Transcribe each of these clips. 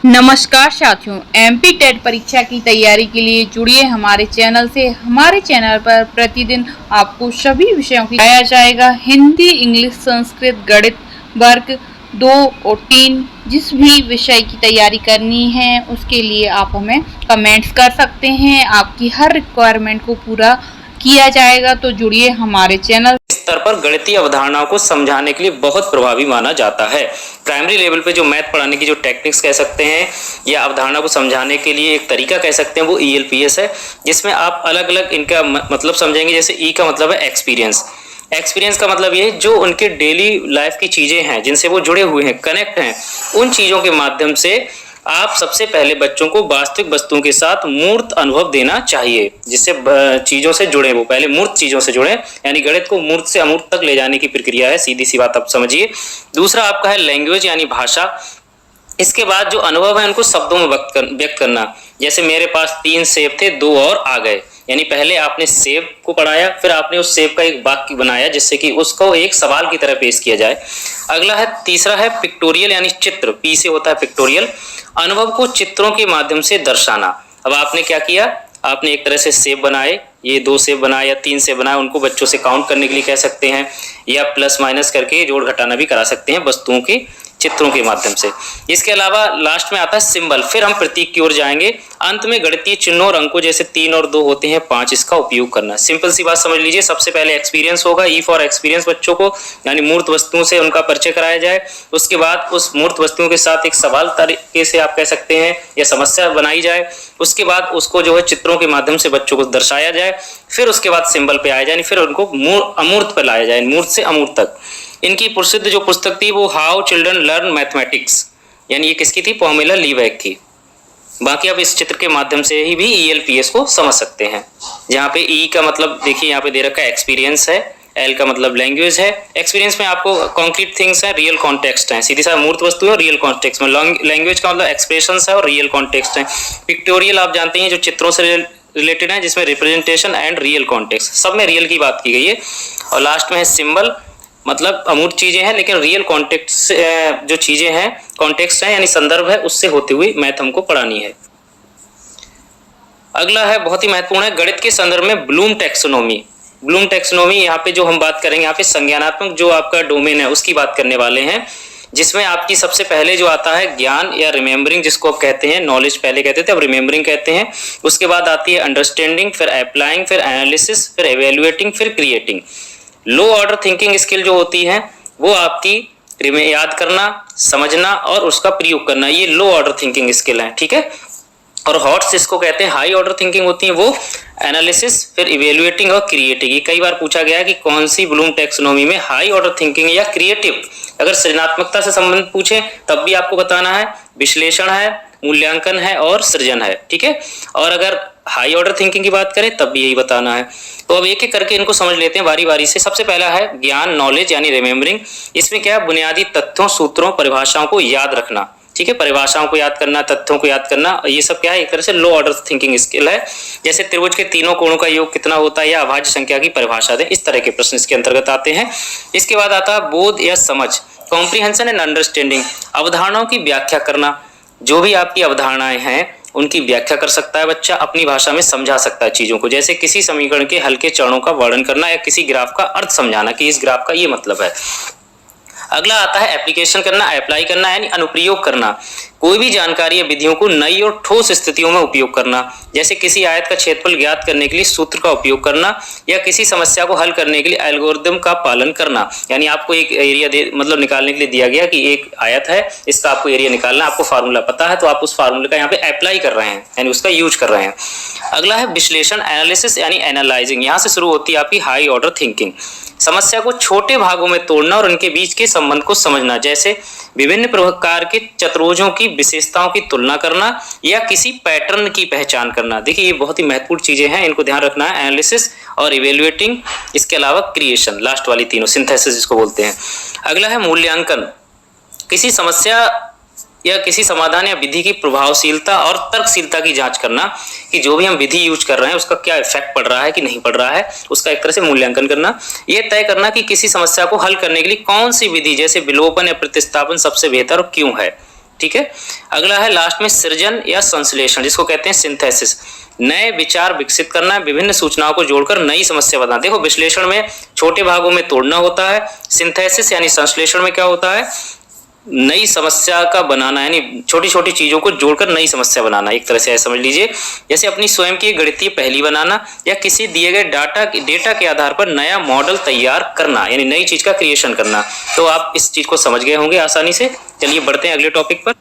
नमस्कार साथियों, MP TET परीक्षा की तैयारी के लिए जुड़िए हमारे चैनल से। हमारे चैनल पर प्रतिदिन आपको सभी विषयों की बताया जाएगा। हिंदी, इंग्लिश, संस्कृत, गणित, वर्ग 2 और 3 जिस भी विषय की तैयारी करनी है उसके लिए आप हमें कमेंट्स कर सकते हैं। आपकी हर रिक्वायरमेंट को पूरा किया जाएगा, तो जुड़िए हमारे चैनल। स्तर पर गणितीय अवधारणाओं को समझाने के लिए बहुत प्रभावी माना जाता है। प्राइमरी लेवल पे जो मैथ पढ़ाने की जो टेक्निक्स कह सकते हैं या अवधारणा को समझाने के लिए एक तरीका कह सकते हैं, वो ईएलपीएस है, जिसमें आप अलग अलग इनका मतलब समझेंगे। जैसे ई का मतलब है एक्सपीरियंस। एक्सपीरियंस का मतलब ये जो उनके डेली लाइफ की चीजें हैं जिनसे वो जुड़े हुए हैं, कनेक्ट हैं, उन चीजों के माध्यम से आप सबसे पहले बच्चों को वास्तविक वस्तुओं के साथ मूर्त अनुभव देना चाहिए, जिससे चीजों से जुड़े, वो पहले मूर्त चीजों से जुड़े, यानी गणित को मूर्त से अमूर्त तक ले जाने की प्रक्रिया है। सीधी सी बात आप समझिए। दूसरा आपका है लैंग्वेज यानी भाषा। इसके बाद जो अनुभव है उनको शब्दों में व्यक्त करना। जैसे मेरे पास 3 सेब थे, 2 और आ गए, यानी पहले आपने सेब को पढ़ाया, फिर आपने उस सेब का एक वाक्य बनाया जिससे कि उसको एक सवाल की तरह पेश किया जाए। अगला है, तीसरा है पिक्टोरियल यानी चित्र। पी से होता है पिक्टोरियल। अनुभव को चित्रों के माध्यम से दर्शाना। अब आपने क्या किया, आपने एक तरह से सेब बनाए, ये 2 सेब बनाए या 3 सेब बनाए, उनको बच्चों से काउंट करने के लिए कह सकते हैं, या प्लस माइनस करके जोड़ घटाना भी करा सकते हैं वस्तुओं के चित्रों के माध्यम से। इसके अलावा लास्ट में आता है सिंबल, फिर हम प्रतीक की ओर जाएंगे। अंत में गणितीय चिन्हों और अंकों, जैसे 3 और 2 होते हैं 5, इसका उपयोग करना। सिंपल सी बात समझ लीजिए। सबसे पहले एक्सपीरियंस होगा, ई फॉर एक्सपीरियंस, बच्चों को यानी मूर्त वस्तुओं से उनका परिचय कराया जाए। उसके बाद उस मूर्त वस्तुओं के साथ एक सवाल तरीके से आप कह सकते हैं या समस्या बनाई जाए। उसके बाद उसको जो है चित्रों के माध्यम से बच्चों को दर्शाया जाए। फिर उसके बाद सिंबल पे आया जाए, फिर उनको अमूर्त पर लाया जाए, मूर्त से अमूर्त तक। इनकी प्रसिद्ध जो पुस्तक थी वो हाउ चिल्ड्रन लर्न मैथमेटिक्स, यानी ये किसकी थी, पॉमेला लीवैक की। बाकी आप इस चित्र के माध्यम से ही भी ईएलपीएस को समझ सकते हैं। जहाँ पे ई का मतलब देखिए यहाँ पे दे रखा है एक्सपीरियंस है, एल का मतलब लैंग्वेज है। एक्सपीरियंस में आपको कॉन्क्रीट थिंग्स है, रियल कॉन्टेक्स्ट है, सीधी सा मूर्त वस्तु है, रियल कॉन्टेक्स्ट में। लैंग्वेज का मतलब एक्सप्रेशंस है और रियल कॉन्टेक्स्ट है। पिक्टोरियल आप जानते हैं जो चित्रों से रिलेटेड है, जिसमें रिप्रेजेंटेशन एंड रियल कॉन्टेक्स्ट, सब में रियल की बात की गई है। और लास्ट में है सिंबल, मतलब अमूर्त चीजें हैं लेकिन रियल कॉन्टेक्स्ट जो चीजें हैं, कॉन्टेक्स्ट है यानी संदर्भ है, उससे होते हुए मैथ हमको पढ़ानी है। अगला है बहुत ही महत्वपूर्ण है, गणित के संदर्भ में ब्लूम टैक्सोनॉमी। ब्लूम टैक्सोनॉमी यहाँ पे जो हम बात करेंगे, यहाँ पे संज्ञानात्मक जो आपका डोमेन है उसकी बात करने वाले हैं, जिसमें आपकी सबसे पहले जो आता है ज्ञान या रिमेम्बरिंग, जिसको आप कहते हैं, नॉलेज पहले कहते थे, अब रिमेम्बरिंग कहते हैं। उसके बाद आती है अंडरस्टैंडिंग, फिर अप्लाइंग, फिर एनालिसिस, फिर एवेल्युएटिंग, फिर क्रिएटिंग। लो ऑर्डर थिंकिंग स्किल जो होती है वो आपकी याद करना, समझना और उसका प्रयोग करना, ये लो ऑर्डर थिंकिंग स्किल है, ठीक है। और हॉट्स जिसको कहते हैं हाई ऑर्डर थिंकिंग होती है, वो एनालिसिस, फिर इवेल्युएटिंग और क्रिएटिंग। ये कई बार पूछा गया है कि कौन सी ब्लूम टैक्सोनॉमी में हाई ऑर्डर थिंकिंग या क्रिएटिव, अगर सृजनात्मकता से संबंधित पूछे तब भी आपको बताना है, विश्लेषण है, मूल्यांकन है और सृजन है, ठीक है। और अगर हाई ऑर्डर थिंकिंग की बात करें तब भी यही बताना है। तो अब एक एक करके इनको समझ लेते हैं बारी बारी से। सबसे पहला है ज्ञान, नॉलेज यानी रिमेम्बरिंग। इसमें क्या है, बुनियादी तथ्यों, सूत्रों, परिभाषाओं को याद रखना, ठीक है। परिभाषाओं को याद करना, तथ्यों को याद करना, ये सब क्या है, एक तरह से लो ऑर्डर थिंकिंग स्किल है। जैसे त्रिभुज के तीनों कोणों का योग कितना होता है या अभाज्य संख्या की परिभाषा दें, इस तरह के प्रश्न इसके अंतर्गत आते हैं। इसके बाद आता है बोध या समझ, कॉम्प्रिहेंशन एंड अंडरस्टैंडिंग, अवधारणाओं की व्याख्या करना। जो भी आपकी अवधारणाएं हैं उनकी व्याख्या कर सकता है बच्चा, अपनी भाषा में समझा सकता है चीजों को। जैसे किसी समीकरण के हल के चरणों का वर्णन करना या किसी ग्राफ का अर्थ समझाना कि इस ग्राफ का ये मतलब है। अगला आता है एप्लीकेशन करना, अप्लाई करना यानी अनुप्रयोग करना। कोई भी जानकारी या विधियों को नई और ठोस स्थितियों में उपयोग करना, जैसे किसी आयत का क्षेत्रफल ज्ञात करने के लिए सूत्र का उपयोग करना या किसी समस्या को हल करने के लिए एल्गोरिदम का पालन करना। यानी आपको एक एरिया मतलब निकालने के लिए दिया गया कि एक आयत है, इसका आपको एरिया निकालना, आपको फार्मूला पता है तो आप उस फार्मूले का यहाँ पे अप्लाई कर रहे हैं यानी उसका यूज कर रहे हैं। अगला है विश्लेषण, एनालिसिस यानी एनालाइजिंग। यहाँ से शुरू होती है आपकी हाई ऑर्डर थिंकिंग। समस्या को छोटे भागों में तोड़ना और उनके बीच के संबंध को समझना, जैसे विभिन्न प्रकार के चतुर्भुजों की विशेषताओं की तुलना करना या किसी पैटर्न की पहचान करना। देखिए ये बहुत ही महत्वपूर्ण चीजें हैं, इनको ध्यान रखना है, एनालिसिस और इवेल्युएटिंग। इसके अलावा क्रिएशन, लास्ट वाली तीनों, सिंथेसिस जिसको बोलते हैं। अगला है मूल्यांकन, किसी समस्या या किसी समाधान या विधि की प्रभावशीलता और तर्कशीलता की जांच करना कि जो भी हम विधि यूज कर रहे हैं उसका क्या इफेक्ट पड़ रहा है कि नहीं पड़ रहा है, उसका एक तरह से मूल्यांकन करना। यह तय करना कि किसी समस्या को हल करने के लिए कौन सी विधि, जैसे विलोपन या प्रतिस्थापन, सबसे बेहतर और क्यों है, ठीक है। अगला है लास्ट में सृजन या संश्लेषण, जिसको कहते हैं सिंथेसिस। नए विचार विकसित करना, विभिन्न सूचनाओं को जोड़कर नई समस्या बनाना। देखो विश्लेषण में छोटे भागों में तोड़ना होता है, सिंथेसिस यानी संश्लेषण में क्या होता है, नई समस्या का बनाना, यानी छोटी छोटी चीजों को जोड़कर नई समस्या बनाना। एक तरह से ऐसा समझ लीजिए जैसे अपनी स्वयं की गणितीय पहेली बनाना या किसी दिए गए डेटा के आधार पर नया मॉडल तैयार करना, यानी नई चीज का क्रिएशन करना। तो आप इस चीज को समझ गए होंगे आसानी से। चलिए बढ़ते हैं अगले टॉपिक पर।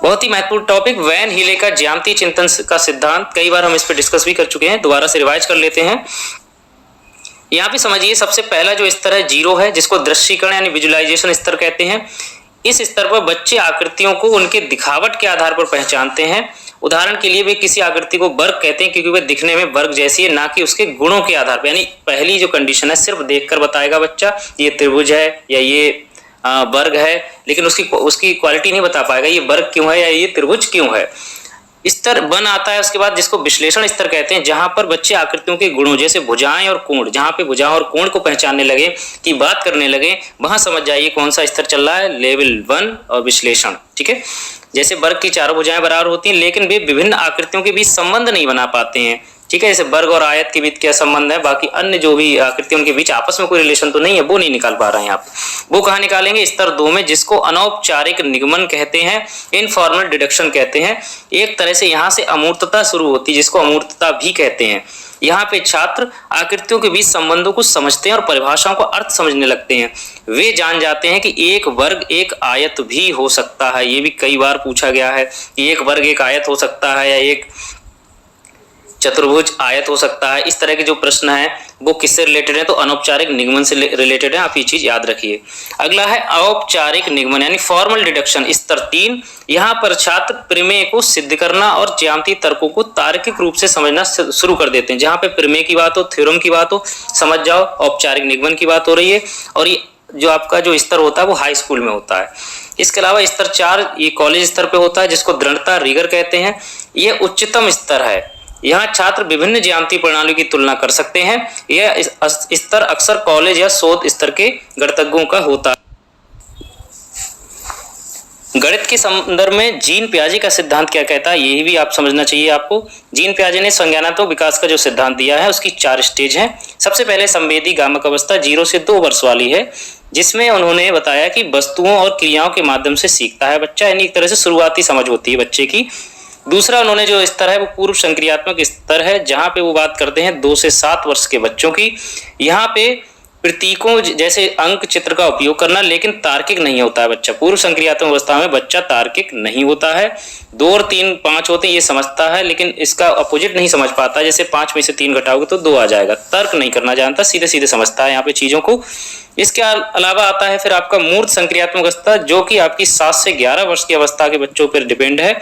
बहुत ही महत्वपूर्ण टॉपिक, वैन हीले का ज्यामितीय चिंतन का सिद्धांत। कई बार हम इस पर डिस्कस भी कर चुके हैं, दोबारा से रिवाइज कर लेते हैं। यहाँ पे समझिए सबसे पहला जो स्तर है जीरो है, जिसको दृश्यीकरण यानी विजुअलाइजेशन स्तर कहते हैं। इस स्तर पर बच्चे आकृतियों को उनके दिखावट के आधार पर पहचानते हैं। उदाहरण के लिए वे किसी आकृति को वर्ग कहते हैं क्योंकि वह दिखने में वर्ग जैसी है, ना कि उसके गुणों के आधार पर। यानी पहली जो कंडीशन है सिर्फ देखकर बताएगा बच्चा ये त्रिभुज है या ये वर्ग है, लेकिन उसकी क्वालिटी नहीं बता पाएगा ये वर्ग क्यों है या ये त्रिभुज क्यों है। स्तर बन आता है उसके बाद, जिसको विश्लेषण स्तर कहते हैं, जहां पर बच्चे आकृतियों के गुणों जैसे भुजाएं और कोण, जहां पे भुजाओं और कोण को पहचानने लगे कि बात करने लगे, वहां समझ जाइए कौन सा स्तर चल रहा है, लेवल 1 और विश्लेषण। ठीक है, जैसे वर्ग की चारों भुजाएं बराबर होती हैं लेकिन वे विभिन्न आकृतियों के बीच संबंध नहीं बना पाते हैं। ठीक है, जैसे वर्ग और आयत के बीच क्या संबंध है, बाकी अन्य जो भी आकृतियों के बीच आपस में कोई रिलेशन तो नहीं है, वो नहीं निकाल पा रहे हैं आप। वो कहाँ निकालेंगे, स्तर 2 में, जिसको अनौपचारिक निगमन कहते हैं, इनफॉर्मल डिडक्शन कहते हैं। एक तरह से यहाँ से अमूर्तता शुरू होती है, जिसको अमूर्तता भी कहते हैं। यहाँ पे छात्र आकृतियों के बीच संबंधों को समझते हैं और परिभाषाओं को अर्थ समझने लगते हैं। वे जान जाते हैं कि एक वर्ग एक आयत भी हो सकता है। ये भी कई बार पूछा गया है कि एक वर्ग एक आयत हो सकता है या एक चतुर्भुज आयत हो सकता है। इस तरह के जो प्रश्न है वो किससे रिलेटेड है, तो अनौपचारिक निगमन से रिलेटेड है। आप ये चीज याद रखिए। अगला है औपचारिक निगमन यानी फॉर्मल डिडक्शन, स्तर 3। यहाँ पर छात्र प्रमेय को सिद्ध करना और ज्यामितीय तर्कों को तार्किक रूप से समझना शुरू कर देते हैं। जहाँ पे प्रमेय की बात हो, थ्योरम की बात हो, समझ जाओ। औपचारिक निगमन की बात हो रही है और ये जो आपका जो स्तर होता है वो हाई स्कूल में होता है। इसके अलावा स्तर 4 ये कॉलेज स्तर पे होता है, जिसको दृढ़ता रिगर कहते हैं। ये उच्चतम स्तर है। यहाँ छात्र विभिन्न ज्यामितीय प्रणालियों की तुलना कर सकते हैं। यह स्तर अक्सर कॉलेज या शोध स्तर के गणितज्ञों का होता है। गणित के संदर्भ में जीन पियाजे का सिद्धांत क्या कहता है, यही भी आप समझना चाहिए आपको। जीन पियाजे ने संज्ञानात्मक विकास का जो सिद्धांत दिया है उसकी 4 स्टेज हैं। सबसे पहले संवेदी गामक अवस्था 0 से 2 वर्ष वाली है, जिसमें उन्होंने बताया कि वस्तुओं और क्रियाओं के माध्यम से सीखता है बच्चा, यानी एक तरह से शुरुआती समझ होती है बच्चे की। दूसरा उन्होंने जो स्तर है वो पूर्व संक्रियात्मक स्तर है, जहां पे वो बात करते हैं 2 से 7 वर्ष के बच्चों की। यहाँ पे प्रतीकों जैसे अंक चित्र का उपयोग करना, लेकिन तार्किक नहीं होता है बच्चा। पूर्व संक्रियात्मक अवस्था में बच्चा तार्किक नहीं होता है। 2 और 3 5 होते हैं, ये समझता है लेकिन इसका अपोजिट नहीं समझ पाता। जैसे 5 में से 3 घटाओगे तो 2 आ जाएगा। तर्क नहीं करना जानता, सीधे सीधे समझता है यहाँ पे चीजों को। इसके अलावा आता है फिर आपका मूर्त संक्रियात्मक अवस्था, जो कि आपकी 7 से 11 वर्ष की अवस्था के बच्चों पर डिपेंड है।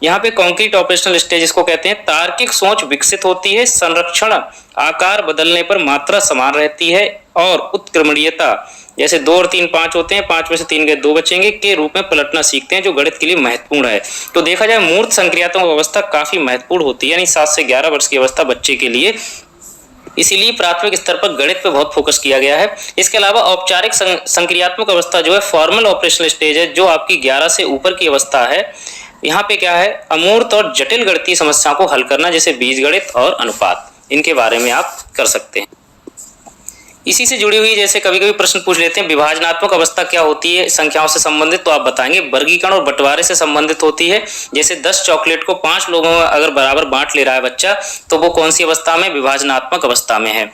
यहाँ पे कॉन्क्रीट ऑपरेशनल स्टेज इसको कहते हैं। तार्किक सोच विकसित होती है, संरक्षण आकार बदलने पर मात्रा समान रहती है और उत्क्रमणीयता जैसे 2 और 3 5 होते हैं, 5 में से 3 गए 2 बचेंगे के रूप में पलटना सीखते हैं, जो गणित के लिए महत्वपूर्ण है। तो देखा जाए मूर्त संक्रियात्मक अवस्था काफी महत्वपूर्ण होती है, यानी 7 से 11 वर्ष की अवस्था बच्चे के लिए। इसीलिए प्राथमिक स्तर पर गणित पे बहुत फोकस किया गया है। इसके अलावा औपचारिक संक्रियात्मक अवस्था जो है फॉर्मल ऑपरेशनल स्टेज है, जो आपकी 11 से ऊपर की अवस्था है। यहाँ पे क्या है, अमूर्त और जटिल गणितीय समस्याओं को हल करना, जैसे बीजगणित और अनुपात, इनके बारे में आप कर सकते हैं। इसी से जुड़ी हुई जैसे कभी कभी प्रश्न पूछ लेते हैं, विभाजनात्मक अवस्था क्या होती है संख्याओं से संबंधित, तो आप बताएंगे वर्गीकरण और बंटवारे से संबंधित होती है। जैसे 10 चॉकलेट को 5 लोगों में अगर बराबर बांट ले रहा है बच्चा, तो वो कौन सी अवस्था में, विभाजनात्मक अवस्था में है।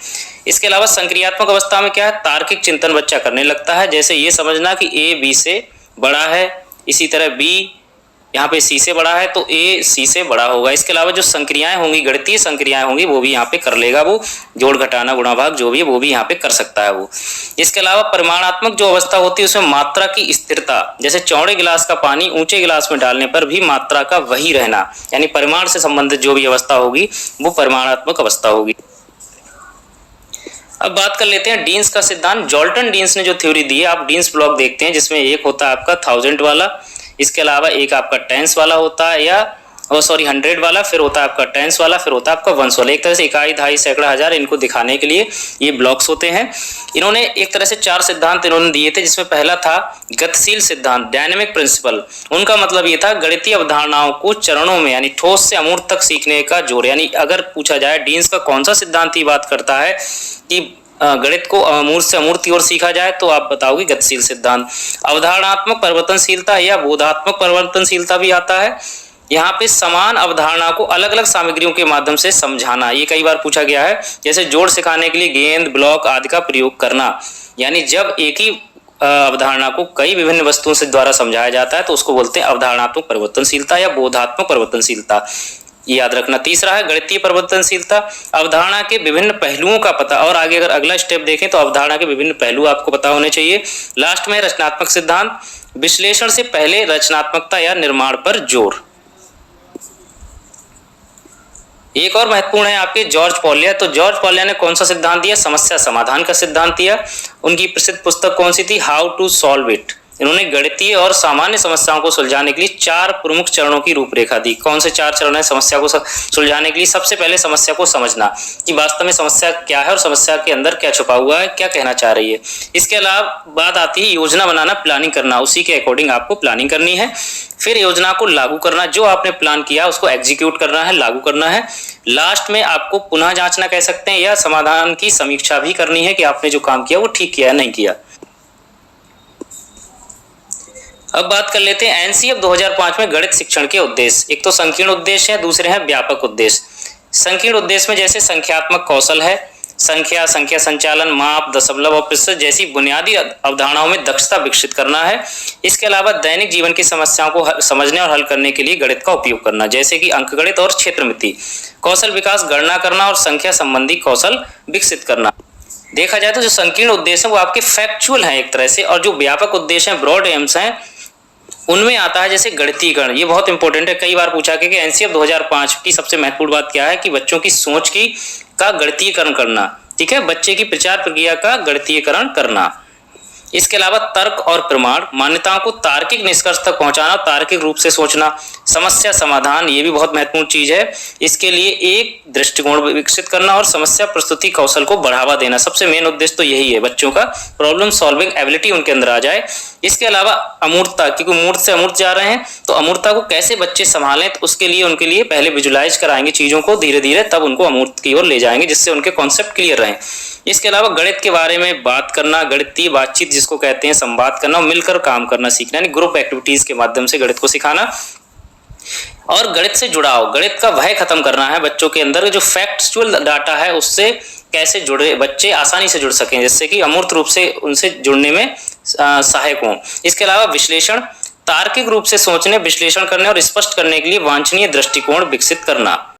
इसके अलावा संक्रियात्मक अवस्था में क्या है, तार्किक चिंतन बच्चा करने लगता है। जैसे ये समझना कि ए बी से बड़ा है, इसी तरह बी यहाँ पे सी से बड़ा है तो ए सी से बड़ा होगा। इसके अलावा जो संक्रियाएं होंगी, गणितीय संक्रियाएं होंगी, वो भी यहाँ पे कर लेगा, वो जोड़ घटाना गुणा भाग जो भी है वो भी यहाँ पे कर सकता है वो। इसके अलावा परिमाणात्मक जो अवस्था होती है उसमें मात्रा की स्थिरता, जैसे चौड़े गिलास का पानी ऊंचे गिलास में डालने पर भी मात्रा का वही रहना, यानी परिमाण से संबंधित जो भी अवस्था होगी वो परिमाणात्मक अवस्था होगी। अब बात कर लेते हैं डीन्स का सिद्धांत। जॉल्टन डीन्स ने जो थ्योरी दी है, आप डीन्स ब्लॉक देखते हैं जिसमें एक होता है आपका 1000 वाला, इसके अलावा एक आपका टेंस वाला होता है, या 100 वाला, फिर होता है आपका टेंस वाला, फिर होता है आपका वंस वाला। एक तरह से इकाई, दहाई, सैकड़ा, हजार इनको दिखाने के लिए ये ब्लॉक्स होते हैं। इन्होंने एक तरह से 4 सिद्धांत इन्होंने दिए थे, जिसमें पहला था गतिशील सिद्धांत, डायनेमिक प्रिंसिपल। उनका मतलब ये था गणितीय अवधारणाओं को चरणों में यानी ठोस से अमूर्त तक सीखने का जोर। यानी अगर पूछा जाए डीन्स का कौन सा सिद्धांत ही बात करता है कि गणित को अमूर्त से अमूर्त की ओर सीखा जाए, तो आप बताओगे गतिशील सिद्धांत। अवधारणात्मक परिवर्तनशीलता या बोधात्मक परिवर्तनशीलता भी आता है। यहाँ पे समान अवधारणा को अलग अलग सामग्रियों के माध्यम से समझाना, ये कई बार पूछा गया है। जैसे जोड़ सिखाने के लिए गेंद, ब्लॉक आदि का प्रयोग करना। यानी जब एक ही अवधारणा को कई विभिन्न वस्तुओं से द्वारा समझाया जाता है तो उसको बोलते हैं अवधारणात्मक परिवर्तनशीलता या बोधात्मक परिवर्तनशीलता। याद रखना। तीसरा है गणितीय परिवर्तनशीलता, अवधारणा के विभिन्न पहलुओं का पता। और आगे अगर अगला स्टेप देखें तो अवधारणा के विभिन्न पहलू आपको पता होने चाहिए। लास्ट में रचनात्मक सिद्धांत, विश्लेषण से पहले रचनात्मकता या निर्माण पर जोर। एक और महत्वपूर्ण है आपके जॉर्ज पॉलिया। तो जॉर्ज पॉलिया ने कौन सा सिद्धांत दिया? समस्या समाधान का सिद्धांत दिया। उनकी प्रसिद्ध पुस्तक कौन सी थी? How to solve it. इन्होंने गणितीय और सामान्य समस्याओं को सुलझाने के लिए 4 प्रमुख चरणों की रूपरेखा दी। कौन से 4 चरण है समस्या को सुलझाने के लिए? सबसे पहले समस्या को समझना कि वास्तव में समस्या क्या है और समस्या के अंदर क्या छुपा हुआ है, क्या कहना चाह रही है। इसके अलावा बात आती है योजना बनाना, प्लानिंग करना, उसी के अकॉर्डिंग आपको प्लानिंग करनी है। फिर योजना को लागू करना, जो आपने प्लान किया उसको एग्जीक्यूट करना है, लागू करना है। लास्ट में आपको पुनः जांचना कह सकते हैं या समाधान की समीक्षा भी करनी है कि आपने जो काम किया वो ठीक किया या नहीं किया। अब बात कर लेते हैं एनसीएफ 2005 में गणित शिक्षण के उद्देश्य। एक तो संकीर्ण उद्देश्य है, दूसरे हैं व्यापक उद्देश्य। संकीर्ण उद्देश्य में जैसे संख्यात्मक कौशल है, संख्या संचालन, माप, दशमलव और प्रतिशत जैसी बुनियादी अवधारणाओं में दक्षता विकसित करना है। इसके अलावा दैनिक जीवन की समस्याओं को समझने और हल करने के लिए गणित का उपयोग करना, जैसे कि अंकगणित और क्षेत्रमिति। कौशल विकास, गणना करना और संख्या संबंधी कौशल विकसित करना। देखा जाए तो जो संकीर्ण उद्देश्य है वो आपके फैक्चुअल हैं एक तरह से, और जो व्यापक उद्देश्य हैं, ब्रॉड एम्स हैं, उनमें आता है जैसे गणितीकरण। ये बहुत इंपॉर्टेंट है, कई बार पूछा कि एनसीएफ 2005 की सबसे महत्वपूर्ण बात क्या है कि बच्चों की सोच का गणितीकरण करना। ठीक है, बच्चे की प्रचार प्रक्रिया का गणितीकरण करना। इसके अलावा तर्क और प्रमाण, मान्यताओं को तार्किक निष्कर्ष तक पहुंचाना, तार्किक रूप से सोचना। समस्या समाधान, ये भी बहुत महत्वपूर्ण चीज है। इसके लिए एक दृष्टिकोण विकसित करना और समस्या प्रस्तुति कौशल को बढ़ावा देना। सबसे मेन उद्देश्य तो यही है, बच्चों का प्रॉब्लम सॉल्विंग एबिलिटी उनके अंदर आ जाए। इसके अलावा अमूर्तता, क्योंकि मूर्त से अमूर्त जा रहे हैं तो अमूर्तता को कैसे बच्चे संभालें, तो उसके लिए उनके लिए पहले विजुलाइज कराएंगे चीजों को धीरे धीरे, तब उनको अमूर्त की ओर ले जाएंगे जिससे उनके कॉन्सेप्ट क्लियर रहें। इसके अलावा गणित के बारे में बात करना, गणितीय बातचीत जिसको कहते हैं, संवाद करना और मिलकर काम करना सीखना, यानी ग्रुप एक्टिविटीज के माध्यम से गणित को सिखाना। और गणित से जुड़ाव, गणित का भय खत्म करना है बच्चों के अंदर। जो फैक्चुअल डाटा है उससे कैसे जुड़े बच्चे आसानी से जुड़ सकें, जिससे कि अमूर्त रूप से उनसे जुड़ने में सहायक हों। इसके अलावा विश्लेषण, तार्किक रूप से सोचने, विश्लेषण करने और स्पष्ट करने के लिए वांछनीय दृष्टिकोण विकसित करना।